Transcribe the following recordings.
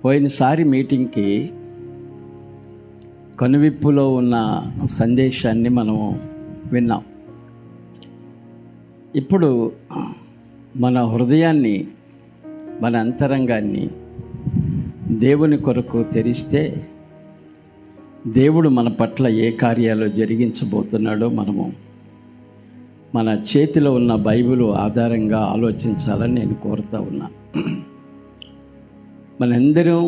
పోయినసారి మీటింగ్కి కనువిప్పులో ఉన్న సందేశాన్ని మనం విన్నాం. ఇప్పుడు మన హృదయాన్ని, మన అంతరంగాన్ని దేవుని కొరకు తెరిస్తే దేవుడు మన పట్ల ఏ కార్యాలు జరిగించబోతున్నాడో మనము మన చేతిలో ఉన్న బైబిల్ ఆధారంగా ఆలోచించాలని నేను కోరుతా ఉన్నాను. మనందరం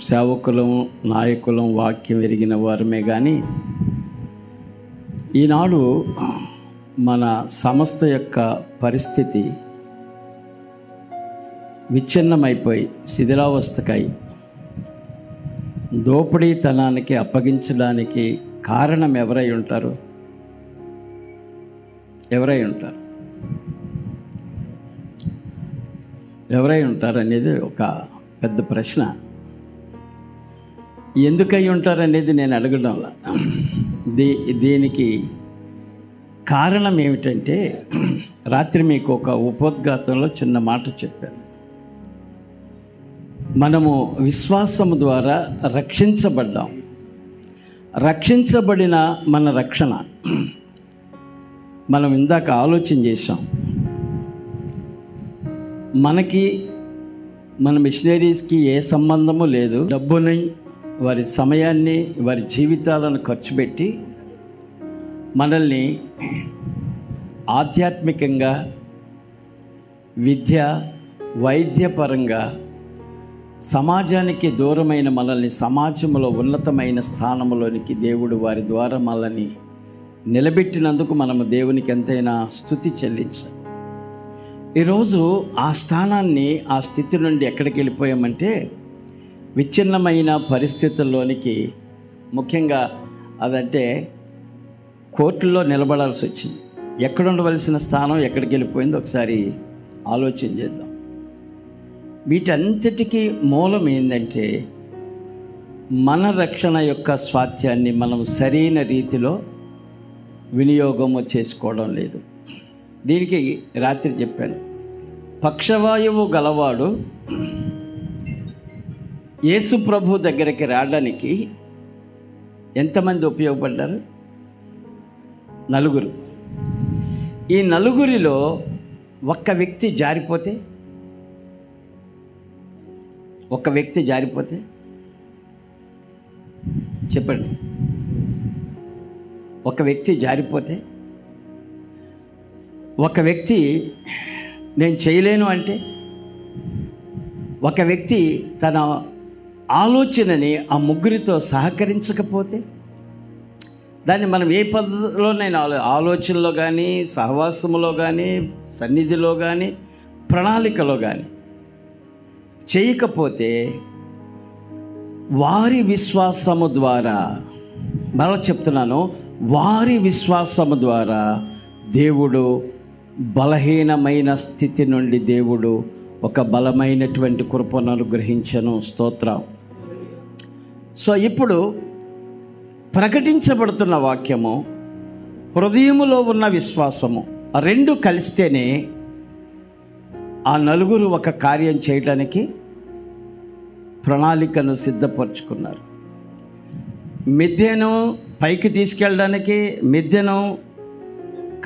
సేవకులం, నాయకులం, వాక్యం ఎరిగిన వారమే. కానీ ఈనాడు మన సంస్థ యొక్క పరిస్థితి విచ్ఛిన్నమైపోయి శిథిలావస్థకై దోపిడీతనానికి అప్పగించడానికి కారణం ఎవరై ఉంటారు? ఎవరై ఉంటారు అనేది ఒక పెద్ద ప్రశ్న. ఎందుకై ఉంటారు అనేది నేను అడగడంలా. దీనికి కారణం ఏమిటంటే, రాత్రి మీకు ఒక ఉపోద్ఘాతంలో చిన్న మాట చెప్పాను. మనము విశ్వాసము ద్వారా రక్షించబడ్డాం. రక్షించబడిన మన రక్షణ మనం ఇందాక ఆలోచన చేశాం. మనకి మన మిషనరీస్కి ఏ సంబంధము లేదు. డబ్బుని, వారి సమయాన్ని, వారి జీవితాలను ఖర్చు పెట్టి మనల్ని ఆధ్యాత్మికంగా, విద్య, వైద్యపరంగా సమాజానికి దూరమైన మనల్ని సమాజంలో ఉన్నతమైన స్థానంలోనికి దేవుడు వారి ద్వారా మనల్ని నిలబెట్టినందుకు మనము దేవునికి ఎంతైనా స్తుతి చెల్లించాలి. ఈరోజు ఆ స్థానాన్ని, ఆ స్థితి నుండి ఎక్కడికి వెళ్ళిపోయామంటే విచ్ఛిన్నమైన పరిస్థితుల్లోనికి, ముఖ్యంగా అదంటే కోర్టుల్లో నిలబడాల్సి వచ్చింది. ఎక్కడ ఉండవలసిన స్థానం ఎక్కడికి వెళ్ళిపోయిందో ఒకసారి ఆలోచన చేద్దాం. వీటంతటికీ మూలం ఏంటంటే, మన రక్షణ యొక్క స్వాస్థ్యాన్ని మనం సరైన రీతిలో వినియోగము చేసుకోవడం లేదు. దీనికి రాత్రి చెప్పాను, పక్షవాయువు గలవాడు యేసు ప్రభు దగ్గరికి రావడానికి ఎంతమంది ఉపయోగపడ్డారు? 4. ఈ 4లో ఒక్క వ్యక్తి జారిపోతే చెప్పండి. ఒక వ్యక్తి జారిపోతే, ఒక వ్యక్తి నేను చేయలేను అంటే, ఒక వ్యక్తి తన ఆలోచనని ఆ ముగ్గురితో సహకరించకపోతే, దాన్ని మనం ఏ పద్ధతిలోనైనా ఆలోచనలో కానీ, సహవాసములో కానీ, సన్నిధిలో కానీ, ప్రణాళికలో కానీ చేయకపోతే, వారి విశ్వాసము ద్వారా, మరలా చెప్తున్నాను, వారి విశ్వాసము ద్వారా దేవుడు బలహీనమైన స్థితి నుండి దేవుడు ఒక బలమైనటువంటి కృపను అనుగ్రహించను. స్తోత్రం. సో ఇప్పుడు ప్రకటించబడుతున్న వాక్యము, హృదయములో ఉన్న విశ్వాసము, ఆ 2 కలిస్తేనే ఆ 4 ఒక కార్యం చేయడానికి ప్రణాళికను సిద్ధపరచుకున్నారు. మిథ్యను పైకి తీసుకెళ్ళడానికి, మిథ్యను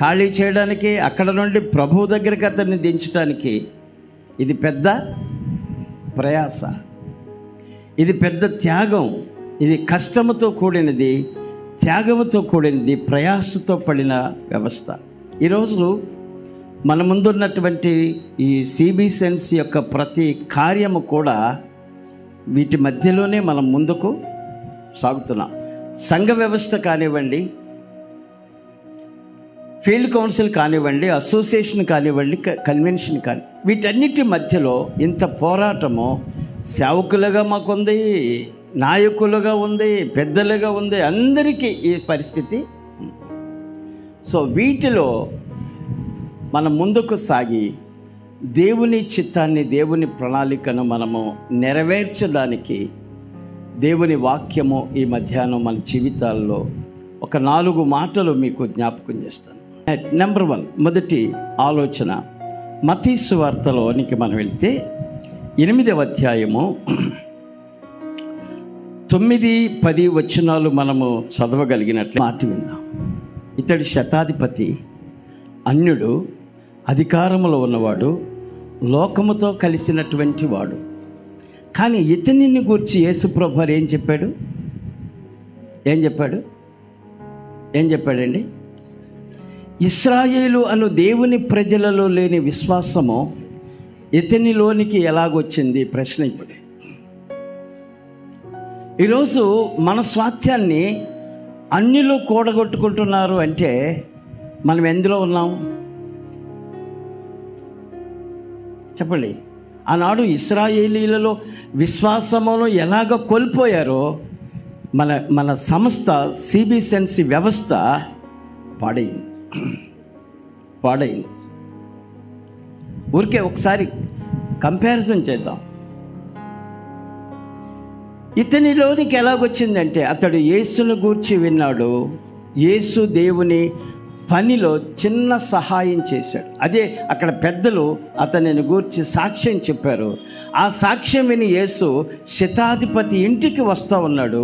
ఖాళీ చేయడానికి, అక్కడ నుండి ప్రభువు దగ్గరికి అతన్ని దించడానికి ఇది పెద్ద ప్రయాస, ఇది పెద్ద త్యాగం, ఇది కష్టముతో కూడినది, త్యాగముతో కూడినది, ప్రయాసతో పడిన వ్యవస్థ. ఈరోజు మన ముందున్నటువంటి ఈ సిబిసెన్స్ యొక్క ప్రతి కార్యము కూడా వీటి మధ్యలోనే మనం ముందుకు సాగుతున్నాం. సంఘ వ్యవస్థ కానివ్వండి, ఫీల్డ్ కౌన్సిల్ కానివ్వండి, అసోసియేషన్ కానివ్వండి, కన్వెన్షన్ కాని, వీటన్నిటి మధ్యలో ఇంత పోరాటము సేవకులుగా మాకుంది, నాయకులుగా ఉంది, పెద్దలుగా ఉంది, అందరికీ ఈ పరిస్థితి. సో వీటిలో మనం ముందుకు సాగి దేవుని చిత్తాన్ని, దేవుని ప్రణాళికను మనము నెరవేర్చడానికి దేవుని వాక్యము ఈ మధ్యాహ్నం మన జీవితాల్లో ఒక 4 మాటలు మీకు జ్ఞాపకం చేస్తాను. నెంబర్ 1, మొదటి ఆలోచన, మత్తయి సువార్తలోనికి మనం వెళ్తే 8వ అధ్యాయము 9-10 వచనాలు మనము చదవగలిగినట్లు మాట విందాం. ఇతడు శతాధిపతి, అన్యుడు, అధికారములో ఉన్నవాడు, లోకముతో కలిసినటువంటి వాడు. కానీ ఇతనిని గూర్చి యేసుప్రభు వారు ఏం చెప్పాడండి? ఇశ్రాయేలు అను దేవుని ప్రజలలో లేని విశ్వాసము ఇతనిలోనికి ఎలాగొచ్చింది? ప్రశ్న. ఇప్పుడు ఈరోజు మన స్వాస్థ్యాన్ని అన్యులు కూడగొట్టుకుంటున్నారు అంటే మనం ఎందులో ఉన్నాం చెప్పండి. ఆనాడు ఇశ్రాయేలీలలో విశ్వాసమును ఎలాగ కోల్పోయారో మన సంస్థ సిబిఎస్ఈ వ్యవస్థ పాడైంది. ఊరికే ఒకసారి కంపారిజన్ చేద్దాం. ఇతనిలోనికి ఎలాగొచ్చిందంటే అతడు యేసును గూర్చి విన్నాడు, యేసు దేవుని పనిలో చిన్న సహాయం చేశాడు. అదే అక్కడ పెద్దలు అతనిని గూర్చి సాక్ష్యం చెప్పారు. ఆ సాక్ష్యం విని యేసు శతాధిపతి ఇంటికి వస్తూ ఉన్నాడు.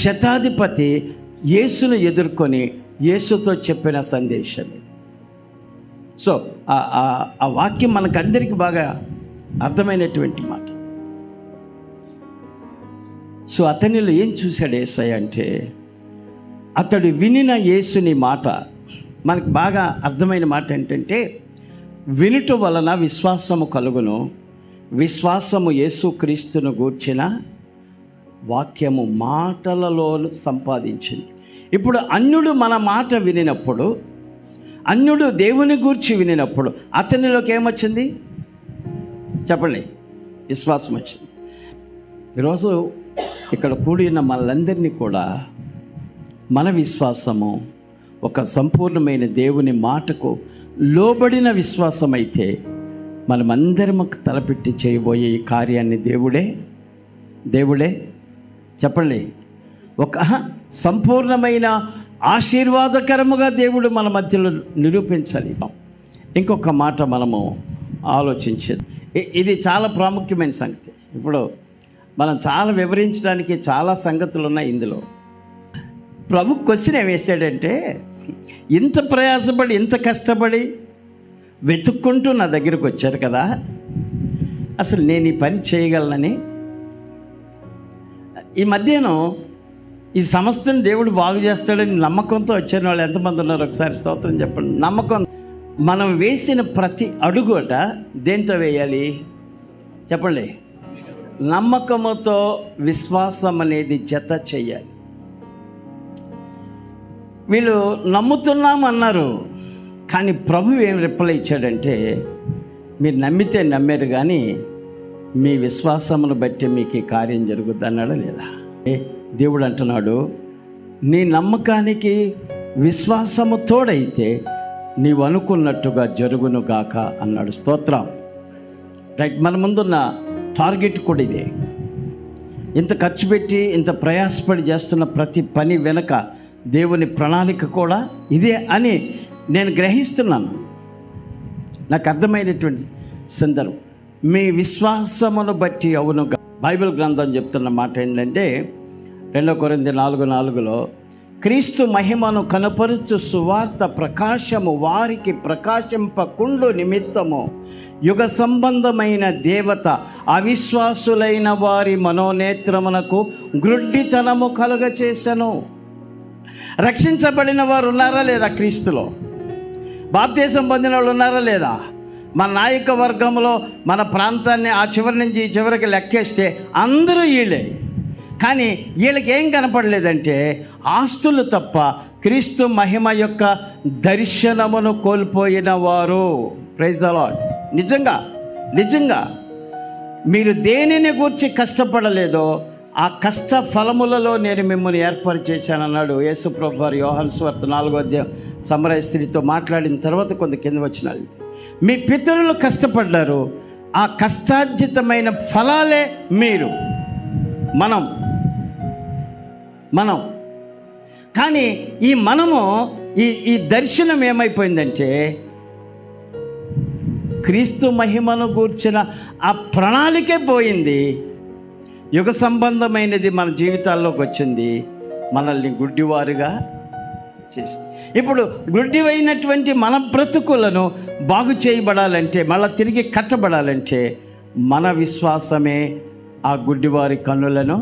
శతాధిపతి యేసును ఎదుర్కొని యేసుతో చెప్పిన సందేశం ఇది. సో ఆ వాక్యం మనకందరికీ బాగా అర్థమైనటువంటి మాట. సో అతనిలో ఏం చూశాడు యేసయ్య అంటే, అతడు వినిన యేసుని మాట, మనకు బాగా అర్థమైన మాట ఏంటంటే, వినుట వలన విశ్వాసము కలుగును, విశ్వాసము యేసుక్రీస్తును గూర్చిన వాక్యము మాటలలో సంపాదించింది. ఇప్పుడు అన్యుడు మన మాట వినినప్పుడు, అన్యుడు దేవుని గూర్చి వినినప్పుడు అతనిలోకి ఏమొచ్చింది చెప్పండి? విశ్వాసం వచ్చింది. ఈరోజు ఇక్కడ కూడిన మనలందరినీ కూడా మన విశ్వాసము ఒక సంపూర్ణమైన దేవుని మాటకు లోబడిన విశ్వాసం అయితే మనమందరం తలపెట్టి చేయబోయే ఈ కార్యాన్ని దేవుడే చెప్పండి ఒక సంపూర్ణమైన ఆశీర్వాదకరముగా దేవుడు మన మధ్యలో నిరూపించాలి. ఇంకొక మాట మనము ఆలోచించేది, ఇది చాలా ప్రాముఖ్యమైన సంగతి. ఇప్పుడు మనం చాలా వివరించడానికి చాలా సంగతులు ఉన్నాయి ఇందులో. ప్రభు క్వశ్చన్ ఏం వేసాడంటే, ఇంత ప్రయాసపడి ఇంత కష్టపడి వెతుక్కుంటూ నా దగ్గరకు వచ్చారు కదా, అసలు నేను ఈ పని చేయగలనని. ఈ మధ్యాహ్నం ఈ సంస్థను దేవుడు బాగు చేస్తాడని నమ్మకంతో వచ్చిన వాళ్ళు ఎంతమంది ఉన్నారు? ఒకసారి స్తోత్రం చెప్పండి. నమ్మకం. మనం వేసిన ప్రతి అడుగుట దేంతో వేయాలి చెప్పండి? నమ్మకముతో విశ్వాసం అనేది జత చెయ్యాలి. వీళ్ళు నమ్ముతున్నామన్నారు, కానీ ప్రభు ఏం రిప్లై ఇచ్చాడంటే, మీరు నమ్మితే నమ్మారు కానీ మీ విశ్వాసమును బట్టి మీకు ఈ కార్యం జరుగుద్ది అన్నాడా లేదా? దేవుడు అంటున్నాడు, నీ నమ్మకానికి విశ్వాసము తోడైతే నీవు అనుకున్నట్టుగా జరుగును గాక అన్నాడు. స్తోత్రం. రైట్. మన ముందున్న టార్గెట్ కూడా ఇదే. ఇంత ఖర్చు పెట్టి ఇంత ప్రయాసపడి చేస్తున్న ప్రతి పని వెనుక దేవుని ప్రణాళిక కూడా ఇదే అని నేను గ్రహిస్తున్నాను. నాకు అర్థమైనటువంటి సందర్భం, మీ విశ్వాసమును బట్టి అవునుగా. బైబిల్ గ్రంథం చెప్తున్న మాట ఏంటంటే, 2 కొరింథీ 4:4 క్రీస్తు మహిమను కనపరుచు సువార్త ప్రకాశము వారికి ప్రకాశింపకుండు నిమిత్తము యుగ సంబంధమైన దేవత అవిశ్వాసులైన వారి మనోనేత్రమునకు గ్రుడ్డితనము కలుగచేసెను. రక్షించబడిన వారు ఉన్నారా లేదా? క్రీస్తులో బాప్తిసం పొందిన వాళ్ళు ఉన్నారా లేదా? మన నాయక వర్గంలో మన ప్రాంతాన్ని ఆ చివరి నుంచి ఈ చివరికి లెక్కేస్తే అందరూ వీళ్ళే. కానీ వీళ్ళకి ఏం కనపడలేదంటే ఆస్తులు తప్ప క్రీస్తు మహిమ యొక్క దర్శనమును కోల్పోయిన వారు. Praise the Lord. నిజంగా మీరు దేనిని గూర్చి కష్టపడలేదో ఆ కష్ట ఫలములలో నేను మిమ్మల్ని ఏర్పాటు చేశానన్నాడు యేసు ప్రభు వారు. యోహాను సువార్త 4వ అధ్యాయం సమరయ స్త్రీతో మాట్లాడిన తర్వాత కొంత కింద వచ్చిన, మీ పితరులు కష్టపడ్డారు, ఆ కష్టార్జితమైన ఫలాలే మీరు మనం. కానీ ఈ మనము ఈ దర్శనం ఏమైపోయిందంటే, క్రీస్తు మహిమను గూర్చిన ఆ ప్రణాళికే పోయింది. యుగ సంబంధమైనది మన జీవితాల్లోకి వచ్చింది, మనల్ని గుడ్డివారుగా చేసింది. ఇప్పుడు గుడ్డివైనటువంటి మన బ్రతుకులను బాగు చేయబడాలంటే, మళ్ళీ తిరిగి కట్టబడాలంటే మన విశ్వాసమే ఆ గుడ్డివారి కన్నులను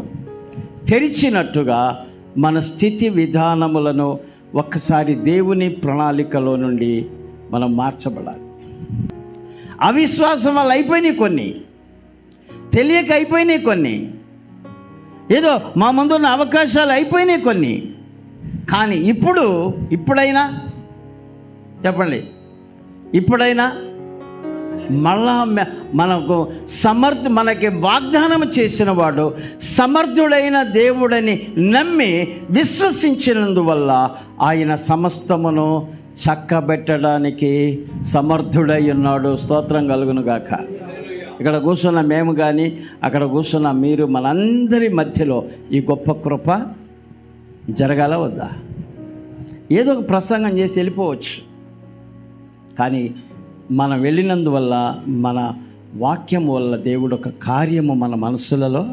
తెరిచినట్టుగా మన స్థితి విధానములను ఒక్కసారి దేవుని ప్రణాళికలో నుండి మనం మార్చబడాలి. అవిశ్వాసం వల్ల అయిపోయినాయి కొన్ని, తెలియక అయిపోయినాయి కొన్ని, ఏదో మా ముందున్న అవకాశాలు అయిపోయినాయి కొన్ని. కానీ ఇప్పుడైనా చెప్పండి, ఇప్పుడైనా మళ్ళా మనకి వాగ్దానం చేసిన వాడు సమర్థుడైన దేవుడని నమ్మి విశ్వసించినందువల్ల ఆయన సమస్తమును చక్కబెట్టడానికి సమర్థుడై ఉన్నాడు. స్తోత్రం కలుగును గాక. ఇక్కడ కూర్చున్న మేము కానీ, అక్కడ కూర్చున్న మీరు, మనందరి మధ్యలో ఈ గొప్ప కృప జరగాల వద్దా? ఏదో ఒక ప్రసంగం చేసి వెళ్ళిపోవచ్చు, కానీ మనం వెళ్ళినందువల్ల, మన వాక్యం వల్ల దేవుడు ఒక కార్యము మన మనసులలో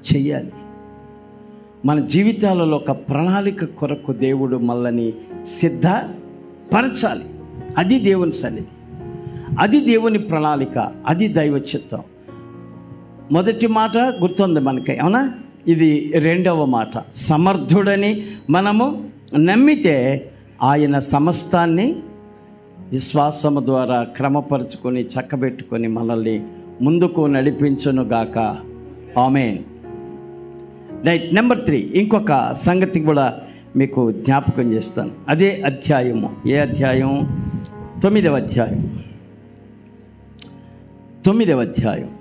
చెయ్యాలి. మన జీవితాలలో ఒక ప్రణాళిక కొరకు దేవుడు మనల్ని సిద్ధపరచాలి. అది దేవుని సన్నిధి, అది దేవుని ప్రణాళిక, అది దైవ చిత్తం. మొదటి మాట గుర్తుంది మనకి, అవునా? ఇది రెండవ మాట. సమర్థుడని మనము నమ్మితే ఆయన సమస్తాన్ని విశ్వాసము ద్వారా క్రమపరుచుకొని చక్కబెట్టుకొని మనల్ని ముందుకు నడిపించునుగాక. ఆమేన్. రైట్. నెంబర్ 3, ఇంకొక సంగతి కూడా మీకు జ్ఞాపకం చేస్తాను. అదే అధ్యాయము. ఏ అధ్యాయం? 9వ అధ్యాయం. 9వ అధ్యాయం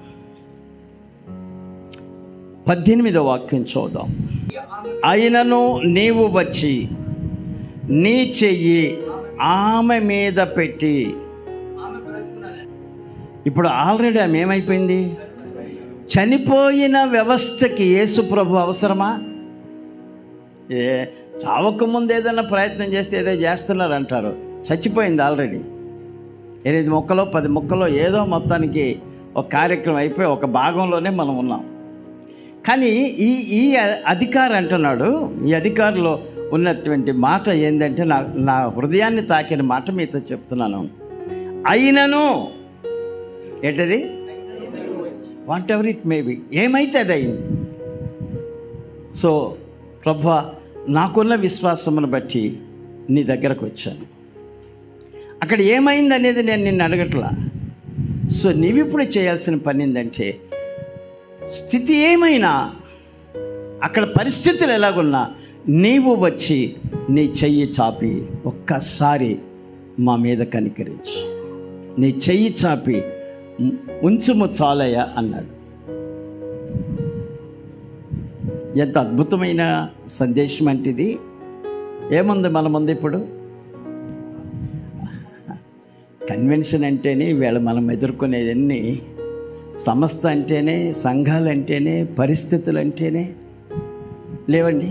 18వ వాక్యం చూద్దాం. అయినను నీవు వచ్చి నీ చెయ్యి ఆమె మీద పెట్టి. ఇప్పుడు ఆల్రెడీ ఆమె ఏమైపోయింది? చనిపోయిన వ్యవస్థకి యేసు ప్రభు అవసరమా? చావకముందు ఏదైనా ప్రయత్నం చేస్తే ఏదో చేస్తున్నారు అంటారు. చచ్చిపోయింది ఆల్రెడీ. 8 ముక్కలో 10 ముక్కలో ఏదో మొత్తానికి ఒక కార్యక్రమం అయిపోయి ఒక భాగంలోనే మనం ఉన్నాం. కానీ ఈ అధికారి అంటున్నాడు, ఈ అధికారిలో ఉన్నటువంటి మాట ఏంటంటే, నా హృదయాన్ని తాకిన మాట మీతో చెప్తున్నాను. అయినను ఏంటది? What ever it may be, ఏమైతే అది అయింది. సో ప్రభువా, నాకున్న విశ్వాసమును బట్టి నీ దగ్గరకు వచ్చాను. అక్కడ ఏమైంది అనేది నేను నిన్ను అడగట్లా. సో నీవిప్పుడు చేయాల్సిన పని ఏంటంటే, స్థితి ఏమైనా, అక్కడ పరిస్థితులు ఎలాగున్నా, నీవు వచ్చి నీ చెయ్యి చాపి ఒక్కసారి మా మీద కనికరించు. నీ చెయ్యి చాపి ఉంచుము చాలయ్య అన్నాడు. ఎంత అద్భుతమైన సందేశం అంటే ఇది. ఏముంది మన ముందు ఇప్పుడు? కన్వెన్షన్ అంటేనే వీళ్ళ మనం ఎదుర్కొనేదన్నీ, సంస్థ అంటేనే, సంఘాలు అంటేనే, పరిస్థితులు అంటేనే లేవండి.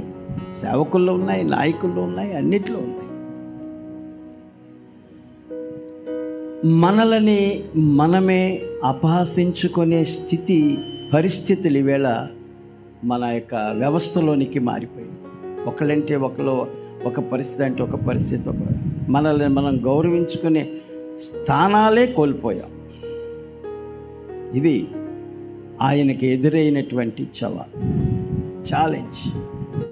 సేవకుల్లో ఉన్నాయి, నాయకుల్లో ఉన్నాయి, అన్నిట్లో ఉన్నాయి. మనలని మనమే అపహసించుకునే స్థితి, పరిస్థితులు ఈవేళ మన యొక్క వ్యవస్థలోనికి మారిపోయింది. ఒకళ్ళంటే ఒకళ్ళు, ఒక పరిస్థితి అంటే ఒక పరిస్థితి, మనల్ని మనం గౌరవించుకునే స్థానాలే కోల్పోయాం. ఇది ఆయనకి ఎదురైనటువంటి ఛాలెంజ్.